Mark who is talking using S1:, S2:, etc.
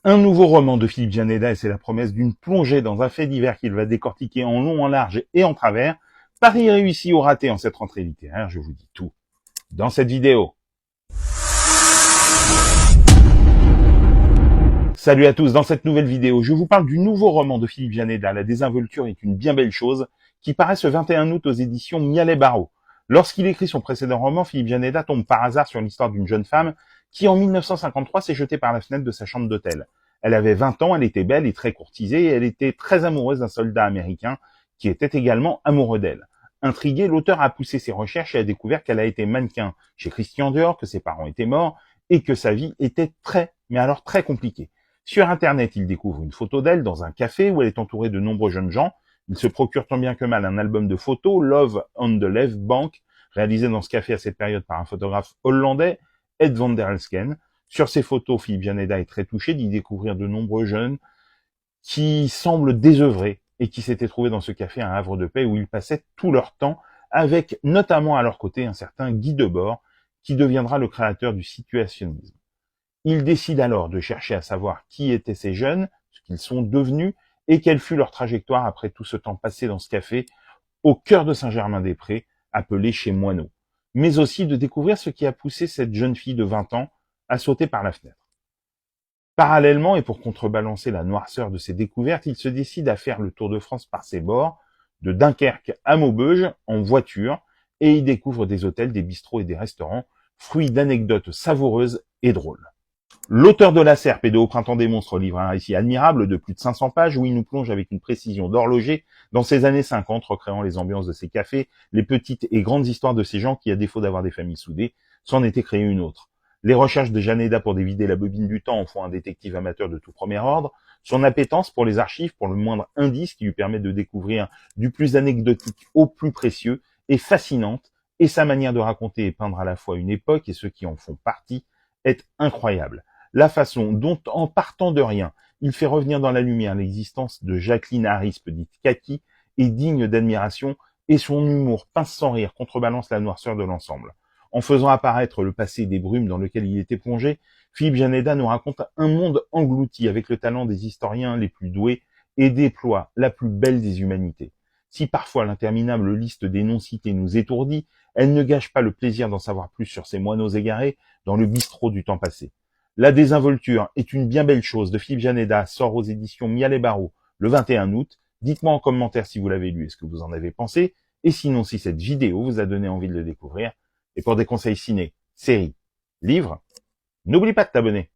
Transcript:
S1: Un nouveau roman de Philippe Janeda et c'est la promesse d'une plongée dans un fait divers qu'il va décortiquer en long, en large et en travers. Pari réussi ou raté en cette rentrée littéraire, je vous dis tout dans cette vidéo. Salut à tous, dans cette nouvelle vidéo, je vous parle du nouveau roman de Philippe Janeda, La désinvolture est une bien belle chose, qui paraît ce 21 août aux éditions Mialet-Barreau. Lorsqu'il écrit son précédent roman, Philippe Janeda tombe par hasard sur l'histoire d'une jeune femme qui, en 1953, s'est jetée par la fenêtre de sa chambre d'hôtel. Elle avait 20 ans, elle était belle et très courtisée, et elle était très amoureuse d'un soldat américain qui était également amoureux d'elle. Intrigué, l'auteur a poussé ses recherches et a découvert qu'elle a été mannequin chez Christian Dior, que ses parents étaient morts et que sa vie était très compliquée. Sur Internet, il découvre une photo d'elle dans un café où elle est entourée de nombreux jeunes gens. Il se procure tant bien que mal un album de photos, Love on the Left Bank, réalisé dans ce café à cette période par un photographe hollandais, Ed van der Elsken. Sur ces photos, Philippe Janeda est très touché d'y découvrir de nombreux jeunes qui semblent désœuvrés et qui s'étaient trouvés dans ce café à un havre de paix où ils passaient tout leur temps, avec notamment à leur côté un certain Guy Debord, qui deviendra le créateur du situationnisme. Il décide alors de chercher à savoir qui étaient ces jeunes, ce qu'ils sont devenus, et quelle fut leur trajectoire après tout ce temps passé dans ce café, au cœur de Saint-Germain-des-Prés, appelé chez Moineau. Mais aussi de découvrir ce qui a poussé cette jeune fille de 20 ans à sauter par la fenêtre. Parallèlement, et pour contrebalancer la noirceur de ses découvertes, il se décide à faire le tour de France par ses bords, de Dunkerque à Maubeuge, en voiture, et y découvre des hôtels, des bistrots et des restaurants, fruits d'anecdotes savoureuses et drôles. L'auteur de La Serpe et de Au printemps des monstres livre un récit admirable de plus de 500 pages où il nous plonge avec une précision d'horloger dans ces années 50, recréant les ambiances de ces cafés, les petites et grandes histoires de ces gens qui, à défaut d'avoir des familles soudées, s'en étaient créé une autre. Les recherches de Janeda pour dévider la bobine du temps en font un détective amateur de tout premier ordre, son appétence pour les archives, pour le moindre indice qui lui permet de découvrir du plus anecdotique au plus précieux, est fascinante, et sa manière de raconter et peindre à la fois une époque et ceux qui en font partie est incroyable. La façon dont, en partant de rien, il fait revenir dans la lumière l'existence de Jacqueline Harris, dite Kaki, est digne d'admiration, et son humour pince sans rire contrebalance la noirceur de l'ensemble. En faisant apparaître le passé des brumes dans lequel il était plongé, Philippe Janeda nous raconte un monde englouti avec le talent des historiens les plus doués et déploie la plus belle des humanités. Si parfois l'interminable liste des noms cités nous étourdit, elle ne gâche pas le plaisir d'en savoir plus sur ces moineaux égarés dans le bistrot du temps passé. La désinvolture est une bien belle chose de Philippe Janeda sort aux éditions Mialet-Barreau le 21 août. Dites-moi en commentaire si vous l'avez lu et ce que vous en avez pensé. Et sinon, si cette vidéo vous a donné envie de le découvrir. Et pour des conseils ciné, séries, livres, n'oublie pas de t'abonner.